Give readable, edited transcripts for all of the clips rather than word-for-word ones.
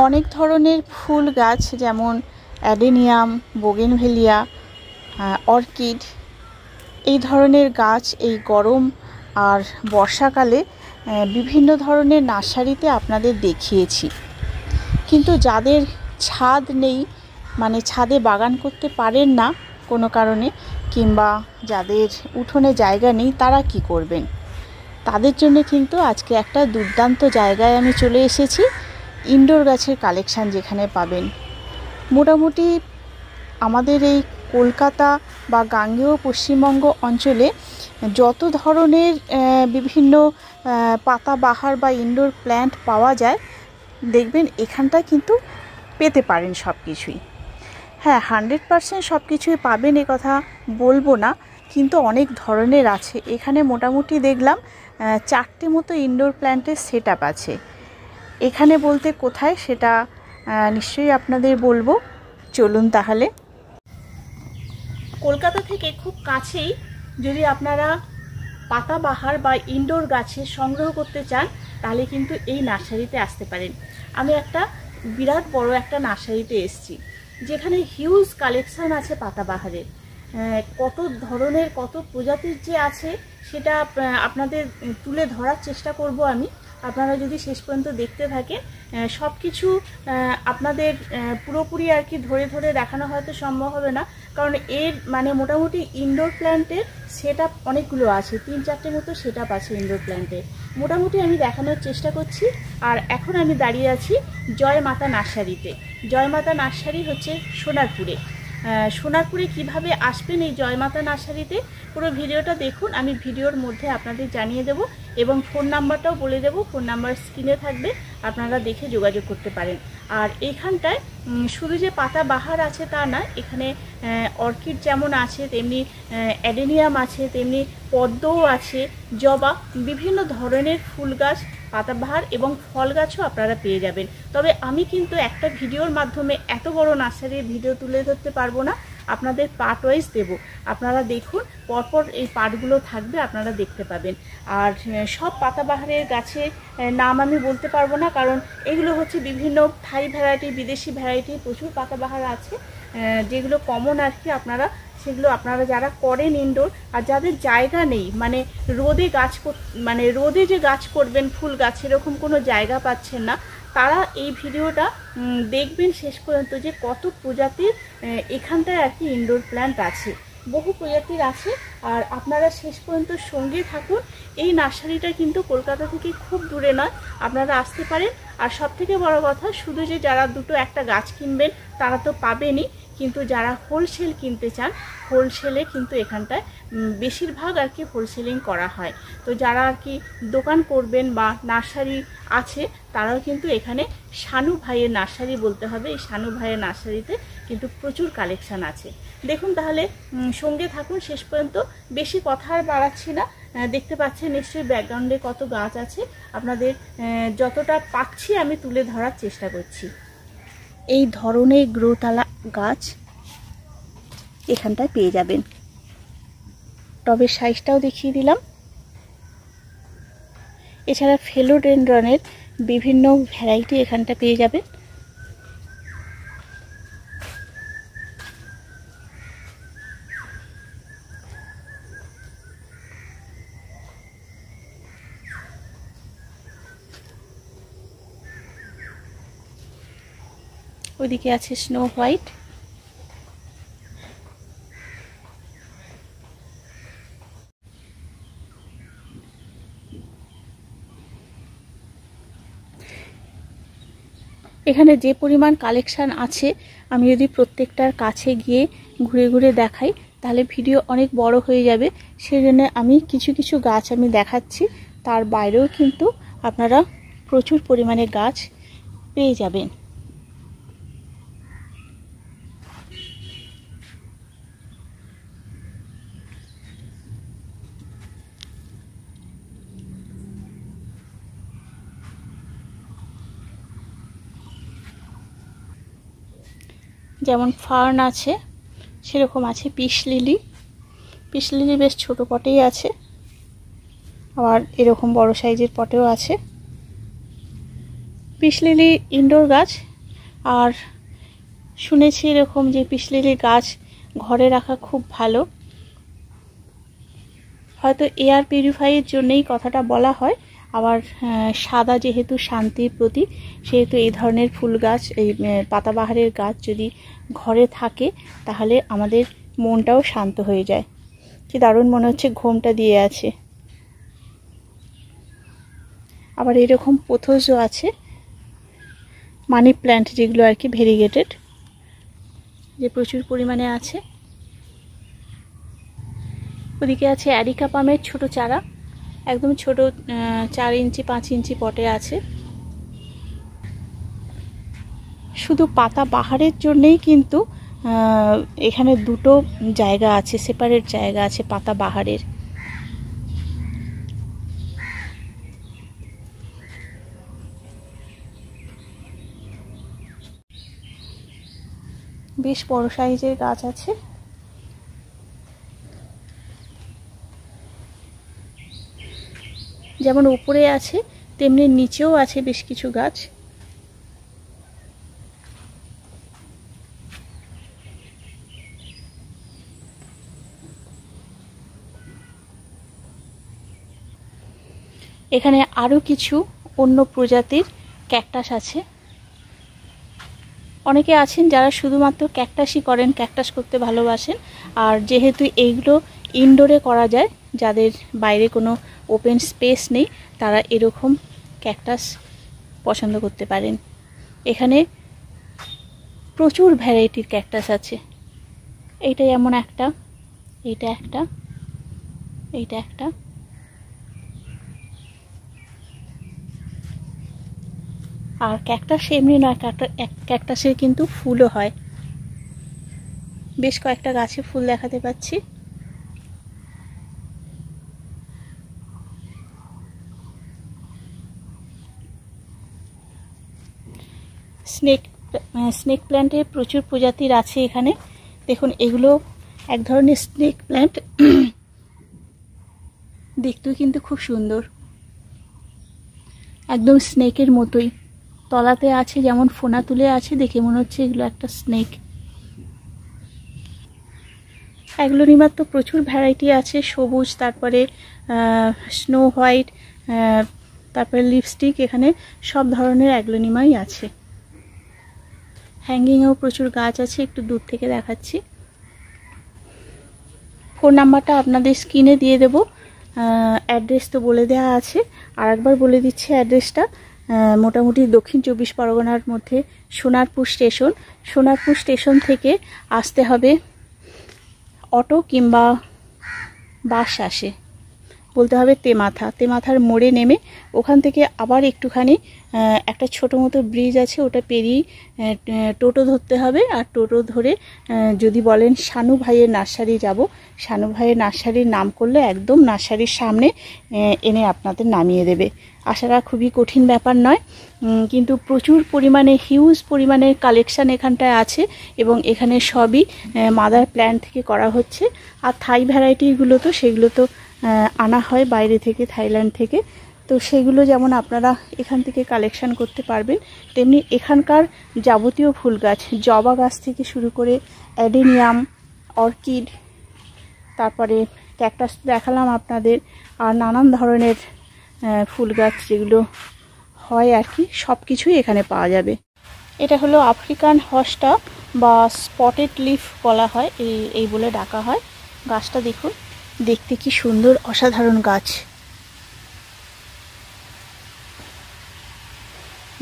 অনেক ধরনের ফুল গাছ যেমন অ্যাডেনিয়াম, বোগেনভেলিয়া, অর্কিড এই ধরনের গাছ এই গরম আর বর্ষাকালে বিভিন্ন ধরনের নার্সারিতে আপনাদের দেখিয়েছি। কিন্তু যাদের ছাদ নেই, মানে ছাদে বাগান করতে পারেন না কোনো কারণে, কিংবা যাদের উঠোনে জায়গা নেই, তারা কি করবেন? তাদের জন্য কিন্তু আজকে একটা দুর্দান্ত জায়গায় আমি চলে এসেছি। ইনডোর গাছের কালেকশান যেখানে পাবেন। মোটামুটি আমাদের এই কলকাতা বা গাঙ্গেয় পশ্চিমবঙ্গ অঞ্চলে যত ধরনের বিভিন্ন পাতাবাহার বা ইনডোর প্ল্যান্ট পাওয়া যায়, দেখবেন এখানটা কিন্তু পেতে পারেন সব কিছুই। হ্যাঁ, 100% সব কিছুই পাবেন এ কথা বলবো না, কিন্তু অনেক ধরনের আছে। এখানে মোটামুটি দেখলাম 4টে মতো ইনডোর প্ল্যান্টের সেট আপ আছে। এখানে বলতে কোথায় সেটা নিশ্চয়ই আপনাদের বলবো। চলুন তাহলে। কলকাতা থেকে খুব কাছেই যদি আপনারা পাতাবাহার বা ইনডোর গাছের সংগ্রহ করতে চান, তাহলে কিন্তু এই নার্সারিতে আসতে পারেন। আমি একটা বিরাট বড় একটা নার্সারিতে এসেছি, যেখানে হিউজ কালেকশান আছে পাতাবাহারের। কত ধরনের কত প্রজাতির যে আছে সেটা আপনাদের তুলে ধরার চেষ্টা করব আমি। আপনারা যদি শেষ পর্যন্ত দেখতে থাকেন, সব কিছু আপনাদের পুরোপুরি আর কি ধরে ধরে দেখানো হয়তো সম্ভব হবে না, কারণ এর মানে মোটামুটি ইনডোর প্ল্যান্টের সেট আপ অনেকগুলো আছে। 3-4টে মতো সেট আপ আছে ইনডোর প্ল্যান্টের। মোটামুটি আমি দেখানোর চেষ্টা করছি। আর এখন আমি দাঁড়িয়ে আছি জয় মাতা নার্সারিতে। জয় মাতা নার্সারি হচ্ছে সোনারপুরে। সোনারপুরে কিভাবে আসবেন এই জয় মাতা নার্সারিতে, পুরো ভিডিওটা দেখুন। আমি ভিডিওর মধ্যে আপনাদের জানিয়ে দেব এবং ফোন নাম্বারটাও বলে দেব। ফোন নাম্বার স্ক্রিনে থাকবে, আপনারা দেখে যোগাযোগ করতে পারেন। আর এইখানটায় শুধু যে পাতাবাহার আছে তা না, এখানে অর্কিড যেমন আছে তেমনি অ্যাডেনিয়াম আছে, তেমনি পদ্মও আছে, জবা, বিভিন্ন ধরনের ফুল গাছ, পাতাবাহার এবং ফল গাছও আপনারা পেয়ে যাবেন। তবে আমি কিন্তু একটা ভিডিওর মাধ্যমে এত বড় নার্সারির ভিডিও তুলে ধরতে পারবো না, আপনাদের পার্ট ওয়াইজ দেব। আপনারা দেখুন, পরপর এই পার্টগুলো থাকবে, আপনারা দেখতে পাবেন। আর সব পাতাবাহারের গাছের নাম আমি বলতে পারবো না, কারণ এগুলো হচ্ছে বিভিন্ন থাই ভ্যারাইটি, বিদেশি ভ্যারাইটি, প্রচুর পাতাবাহার আছে যেগুলো কমন আর কি। সেগুলো আপনারা যারা করেন ইনডোর, আর যাদের জায়গা নেই, মানে রোদে গাছ মানে রোদে যে গাছ করবেন ফুল গাছ, এরকম কোনো জায়গা পাচ্ছেন না, তারা এই ভিডিওটা দেখবেন শেষ পর্যন্ত, যে কত প্রজাতির এখানটায় আর কি ইনডোর প্ল্যান্ট আছে। বহু প্রজাতির আছে। আর আপনারা শেষ পর্যন্ত সঙ্গে থাকুন। এই নার্সারিটা কিন্তু কলকাতা থেকে খুব দূরে নয়, আপনারা আসতে পারেন। আর সব থেকে বড় কথা, শুধু যে যারা দুটো একটা গাছ কিনবেন তারা তো পাবেনই, কিন্তু যারা হোলসেল কিনতে চান, হোলসেলে কিন্তু এখানটায় বেশিরভাগ আর কি হোলসেলিং করা হয়। তো যারা আর কি দোকান করবেন বা নার্সারি আছে, তারাও কিন্তু এখানে শানু ভাইয়ের নার্সারি বলতে হবে। এই শানু ভাইয়ের নার্সারিতে কিন্তু প্রচুর কালেকশান আছে। দেখুন তাহলে, সঙ্গে থাকুন শেষ পর্যন্ত। বেশি কথা আর বাড়াচ্ছি না। দেখতে পাচ্ছেন নিশ্চয়ই ব্যাকগ্রাউন্ডে কত গাছ আছে। আপনাদের যতটা পাচ্ছি আমি তুলে ধরার চেষ্টা করছি। এই ধরনের গ্রোতালা গাছ এখানটায় পেয়ে যাবেন। টবের সাইজটাও দেখিয়ে দিলাম। এছাড়া ফিলোডেনড্রনের বিভিন্ন ভ্যারাইটি এখানটা পেয়ে যাবেন। ওইদিকে আছে স্নো হোয়াইট। এখানে যে পরিমাণ কালেকশান আছে, আমি যদি প্রত্যেকটার কাছে গিয়ে ঘুরে ঘুরে দেখাই তাহলে ভিডিও অনেক বড় হয়ে যাবে। সেই জন্য আমি কিছু কিছু গাছ আমি দেখাচ্ছি। তার বাইরেও কিন্তু আপনারা প্রচুর পরিমাণে গাছ পেয়ে যাবেন। যেমন ফার্ন আছে, সেরকম আছে পিস লিলি। পিস লিলি বেশ ছোটো পটেই আছে, আবার এরকম বড় সাইজের পটেও আছে। পিস লিলি ইনডোর গাছ, আর শুনেছি এরকম যে পিস লিলি গাছ ঘরে রাখা খুব ভালো, হয়তো এয়ার পিউরিফাইয়ের জন্যই কথাটা বলা হয়। আবার সাদা যেহেতু শান্তির প্রতীক, সেহেতু এই ধরনের ফুল গাছ, এই পাতাবাহারের গাছ যদি ঘরে থাকে তাহলে আমাদের মনটাও শান্ত হয়ে যায়। কি দারুণ মনে হচ্ছে ঘোমটা দিয়ে আছে। আবার এরকম পোথোসও আছে, মানি প্ল্যান্ট যেগুলো আর কি ভেরিগেটেড, যে প্রচুর পরিমাণে আছে। ওদিকে আছে অ্যারিকা পামের ছোট চারা, একদম ছোট, 4 ইঞ্চি 5 ইঞ্চি পটে আছে। শুধু পাতা বাহারের জন্যেই কিন্তু এখানে দুটো জায়গা আছে, সেপারেট জায়গা আছে পাতা বাহারের। বেশ বড় সাইজের গাছ আছে। যেমন উপরে আছে তেমনি নিচেও আছে বেশ কিছু গাছ। এখানে আরও কিছু অন্য প্রজাতির ক্যাকটাস আছে। অনেকে আছেন যারা শুধুমাত্র ক্যাকটাসই করেন, ক্যাকটাস করতে ভালোবাসেন। আর যেহেতু এইগুলো ইনডোরে করা যায়, যাদের বাইরে কোনো ওপেন স্পেস নেই, তারা এরকম ক্যাকটাস পছন্দ করতে পারেন। এখানে প্রচুর ভ্যারাইটির ক্যাকটাস আছে। এইটা যেমন একটা, এইটা একটা, এইটা একটা। আর ক্যাকটাস এমনি নয়, ক্যাকটাসের কিন্তু ফুলও হয়। বেশ কয়েকটা গাছে ফুল দেখাতে পাচ্ছি। স্নেক প্ল্যান্টের প্রচুর প্রজাতির আছে এখানে। দেখুন এগুলো এক ধরনের স্নেক প্ল্যান্ট, দেখতেও কিন্তু খুব সুন্দর, একদম স্নেকের মতোই। তলাতে আছে যেমন ফোনা তুলে আছে, দেখে মনে হচ্ছে এগুলো একটা স্নেক। অ্যাগ্লোনিমার তো প্রচুর ভ্যারাইটি আছে, সবুজ, তারপরে স্নো হোয়াইট, তারপরে লিপস্টিক, এখানে সব ধরনের অ্যাগ্লোনিমাই আছে। হ্যাঙ্গিংয়েও প্রচুর গাছ আছে, একটু দূর থেকে দেখাচ্ছি। ফোন নাম্বারটা আপনাদের স্ক্রিনে দিয়ে দেবো, অ্যাড্রেস তো বলে দেওয়া আছে। আর একবার বলে দিচ্ছি অ্যাড্রেসটা, মোটামুটি দক্ষিণ 24 পরগনার মধ্যে সোনারপুর স্টেশন। সোনারপুর স্টেশন থেকে আসতে হবে অটো কিংবা বাস আসে, বলতে হবে তেমাথার মোড়ে নেমে ওখান থেকে আবার একটুখানি একটা ছোটো মতো ব্রিজ আছে, ওটা পেরিয়ে টোটো ধরতে হবে। আর টোটো ধরে যদি বলেন শানু ভাইয়ের নার্সারি যাব, শানু ভাইয়ের নার্সারির নাম করলে একদম নার্সারির সামনে এনে আপনাদের নামিয়ে দেবে। আসাটা খুবই কঠিন ব্যাপার নয়, কিন্তু প্রচুর পরিমাণে হিউজ পরিমাণে কালেকশান এখানটায় আছে এবং এখানে সবই মাদার প্ল্যান্ট থেকে করা হচ্ছে। আর থাই ভ্যারাইটিগুলো তো সেগুলো তো আনা হয় বাইরে থেকে, থাইল্যান্ড থেকে, তো সেগুলো যেমন আপনারা এখান থেকে কালেকশান করতে পারবেন, তেমনি এখানকার যাবতীয় ফুল গাছ, জবা গাছ থেকে শুরু করে অ্যাডেনিয়াম, অর্কিড, তারপরে ক্যাকটাস দেখালাম আপনাদের, আর নানান ধরনের ফুল গাছ যেগুলো হয় আর কি, সব কিছুই এখানে পাওয়া যাবে। এটা হলো আফ্রিকান হর্সটা বা স্পটেড লিফ বলা হয়, এই বলে ডাকা হয়। গাছটা দেখুন, দেখতে কি সুন্দর, অসাধারণ গাছ।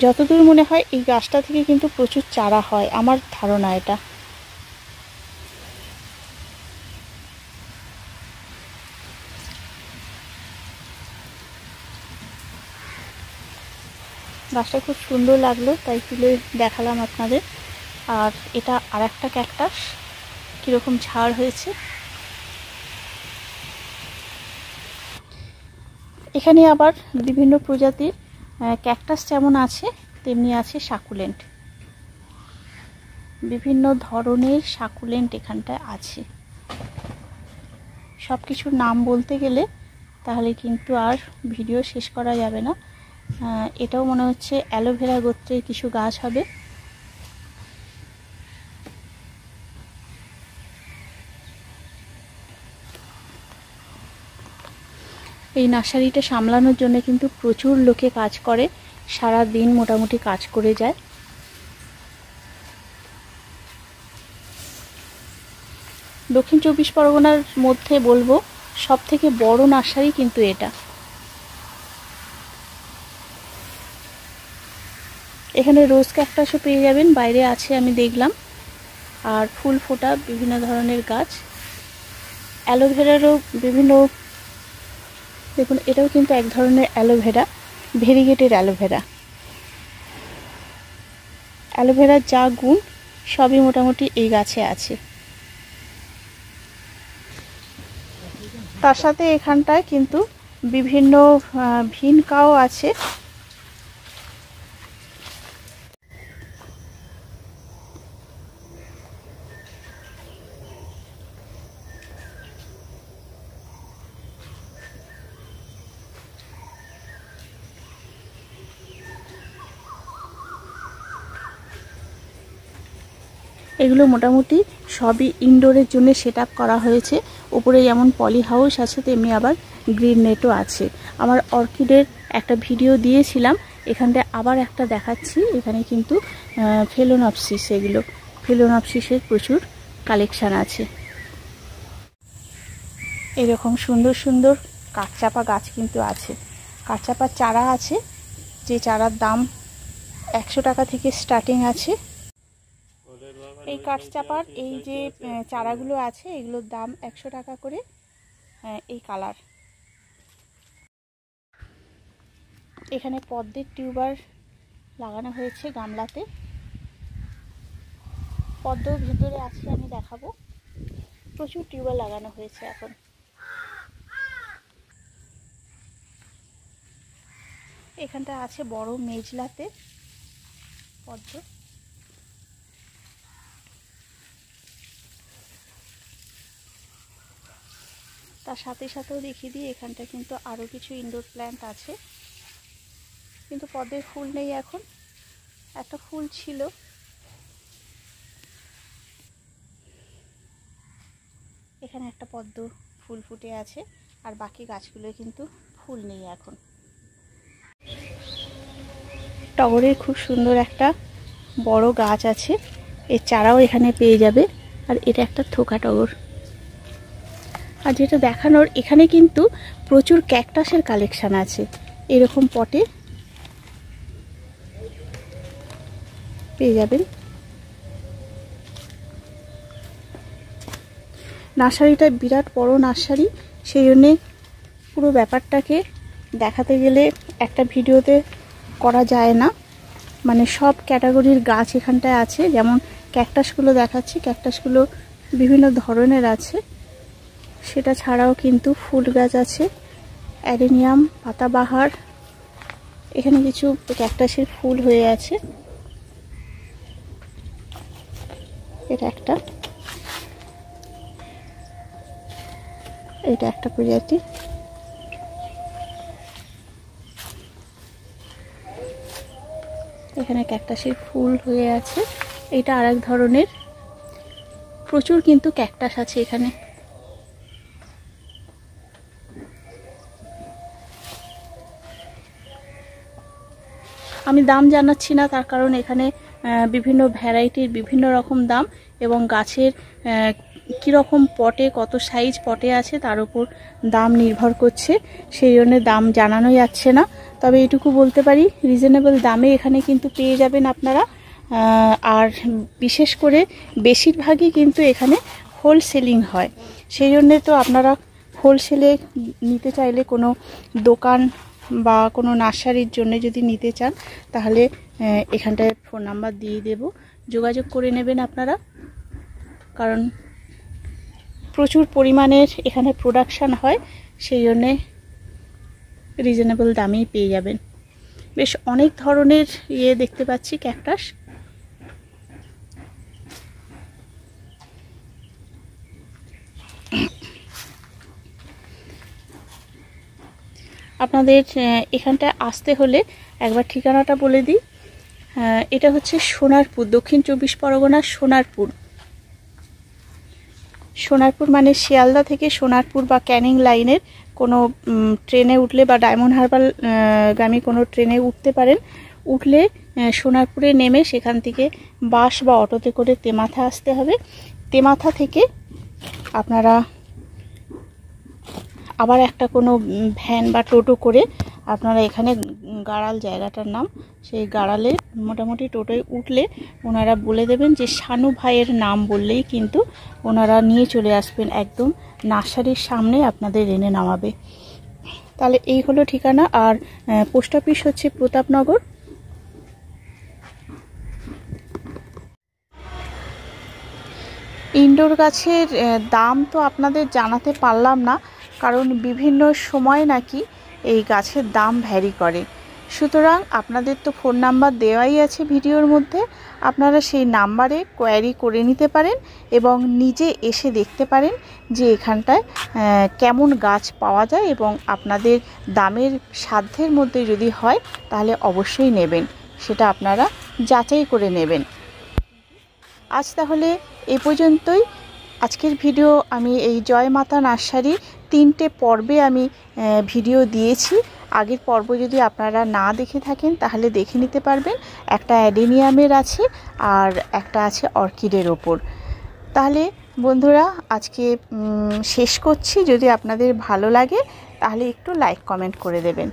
যতদূর মনে হয় এই গাছটা থেকে কিন্তু প্রচুর চারা হয়, আমার ধারণা এটা। গাছটা খুব সুন্দর লাগলো তাই তুলে দেখালাম আপনাদের। আর এটা আর একটা ক্যাকটাস, কীরকম ঝাড় হয়েছে। এখানে আবার বিভিন্ন প্রজাতির ক্যাকটাস যেমন আছে তেমনি আছে সাকুলেন্ট, বিভিন্ন ধরনের সাকুলেন্ট এখানটায় আছে। সব কিছুর নাম বলতে গেলে তাহলে কিন্তু আর ভিডিও শেষ করা যাবে না। এটাও মনে হচ্ছে অ্যালোভেরা গোত্রের কিছু গাছ হবে। এই নার্সারিটা সামলানোর জন্য কিন্তু প্রচুর লোকে কাজ করে, সারা দিন মোটামুটি কাজ করে যায়। দক্ষিণ চব্বিশ পরগনার মধ্যে বলবো সব থেকে বড় নার্সারি কিন্তু এটা। এখানে রোজ ক্যাকটাসও পেয়ে যাবেন, বাইরে আছে আমি দেখলাম, আর ফুল ফোটা বিভিন্ন ধরনের গাছ, অ্যালোভেরারও বিভিন্ন, দেখুন এটাও কিন্তু এক ধরনের অ্যালোভেরা, ভেরিগেটেড অ্যালোভেরা। অ্যালোভেরার যা গুণ সবই মোটামুটি এই গাছে আছে। তার সাথে এখানটায় কিন্তু বিভিন্ন ভিনকাও আছে। এগুলো মোটামুটি সবই ইনডোরের জন্য সেট আপ করা হয়েছে। উপরে যেমন পলি হাউস আছে তেমনি আবার গ্রিন নেটও আছে। আমার অর্কিডের একটা ভিডিও দিয়েছিলাম, এখানটায় আবার একটা দেখাচ্ছি। এখানে কিন্তু ফেলোনপসিস, এগুলো ফেলোনপসিসের প্রচুর কালেকশান আছে। এরকম সুন্দর সুন্দর কাঠচাপা গাছ কিন্তু আছে। কাঠচাপার চারা আছে, যে চারার দাম 100 টাকা থেকে স্টার্টিং আছে। এই কাঠচাপার এই যে চারাগুলো আছে এগুলোর দাম 100 টাকা করে। এই কালার। এখানে পদ্মের টিউবার লাগানো হয়েছে গামলাতে, পদ্ম ভেতরে আছে আমি দেখাবো। প্রচুর টিউবার লাগানো হয়েছে এখন। এখানটা আছে বড় মেজলাতে পদ্ম। তার সাথে সাথেও দেখিয়ে দিই, এখানটা কিন্তু আরও কিছু ইনডোর প্ল্যান্ট আছে, কিন্তু পদ্মের ফুল নেই এখন। একটা ফুল ছিল। এখানে একটা পদ্ম ফুল ফুটে আছে, আর বাকি গাছগুলো কিন্তু ফুল নেই এখন। টগরের খুব সুন্দর একটা বড় গাছ আছে, এর চারাও এখানে পেয়ে যাবে। আর এটা একটা থোকা টগর। আর যেটা দেখানোর, এখানে কিন্তু প্রচুর ক্যাকটাসের কালেকশান আছে, এরকম পটে পেয়ে যাবেন। নার্সারিটা বিরাট বড় নার্সারি, সেই জন্যে পুরো ব্যাপারটাকে দেখাতে গেলে একটা ভিডিওতে করা যায় না। মানে সব ক্যাটাগরির গাছ এখানটায় আছে। যেমন ক্যাকটাসগুলো দেখাচ্ছি, ক্যাকটাসগুলো বিভিন্ন ধরনের আছে। সেটা ছাড়াও কিন্তু ফুল গাছ আছে, অ্যাডেনিয়াম, পাতাবাহার। এখানে কিছু ক্যাকটাসের ফুল হয়ে আছে। এটা একটা প্রজাতি। এখানে ক্যাকটাসের ফুল হয়ে আছে। এটা আরেক ধরনের। প্রচুর কিন্তু ক্যাকটাস আছে এখানে। আমি দাম জানাচ্ছি না, তার কারণ এখানে বিভিন্ন ভ্যারাইটির বিভিন্ন রকম দাম, এবং গাছের কীরকম পটে, কত সাইজ পটে আছে তার উপর দাম নির্ভর করছে, সেই জন্য দাম জানানো যাচ্ছে না। তবে এটুকু বলতে পারি, রিজনেবল দামে এখানে কিন্তু পেয়ে যাবেন আপনারা। আর বিশেষ করে বেশিরভাগই কিন্তু এখানে হোলসেলিং হয়, সেই জন্যে তো আপনারা হোলসেলে নিতে চাইলে কোনো দোকান বা কোনো নার্সারির জন্য যদি নিতে চান, তাহলে এখানটায় ফোন নাম্বার দিয়ে দেব, যোগাযোগ করে নেবেন আপনারা। কারণ প্রচুর পরিমাণের এখানে প্রোডাকশান হয়, সেই জন্যে রিজনেবল দামেই পেয়ে যাবেন। বেশ অনেক ধরনের দেখতে পাচ্ছি ক্যাকটাস। আপনাদের এখানটায় আসতে হলে একবার ঠিকানাটা বলে দিই। এটা হচ্ছে সোনারপুর, দক্ষিণ চব্বিশ পরগনার সোনারপুর। সোনারপুর মানে শিয়ালদা থেকে সোনারপুর বা ক্যানিং লাইনের কোনো ট্রেনে উঠলে বা ডায়মন্ড হারবার গামী কোনো ট্রেনে উঠতে পারেন। উঠলে সোনারপুরে নেমে সেখান থেকে বাস বা অটোতে করে তেমাথা আসতে হবে। তেমাথা থেকে আপনারা আবার একটা কোনো ভ্যান বা টোটো করে আপনারা এখানে গাড়াল জায়গাটার নাম, সেই গাড়ালে মোটামুটি টোটোয় উঠলে ওনারা বলে দেবেন যে শানু ভাইয়ের নাম বললেই কিন্তু ওনারা নিয়ে চলে আসবেন, একদম নার্সারির সামনে আপনাদের এনে নামাবে। তাহলে এই হলো ঠিকানা। আর পোস্ট অফিস হচ্ছে প্রতাপনগর। ইনডোর গাছের দাম তো আপনাদের জানাতে পারলাম না, কারণ বিভিন্ন সময় নাকি এই গাছের দাম ভ্যারি করে। সুতরাং আপনাদের তো ফোন নাম্বার দেওয়াই আছে ভিডিওর মধ্যে, আপনারা সেই নাম্বারে কোয়ারি করে নিতে পারেন এবং নিজে এসে দেখতে পারেন যে এখানটায় কেমন গাছ পাওয়া যায়, এবং আপনাদের দামের সাধ্যের মধ্যে যদি হয় তাহলে অবশ্যই নেবেন, সেটা আপনারা যাচাই করে নেবেন। আজ তাহলে এ পর্যন্তই। আজকের ভিডিও আমি এই জয় মাতা নার্সারি 3টে পর্বে আমি ভিডিও দিয়েছি। আগের পর্ব যদি আপনারা না দেখে থাকেন তাহলে দেখে নিতে পারবেন। একটা অ্যাডেনিয়ামের আছে আর একটা আছে অর্কিডের ওপর। তাহলে বন্ধুরা আজকে শেষ করছি। যদি আপনাদের ভালো লাগে তাহলে একটু লাইক কমেন্ট করে দেবেন।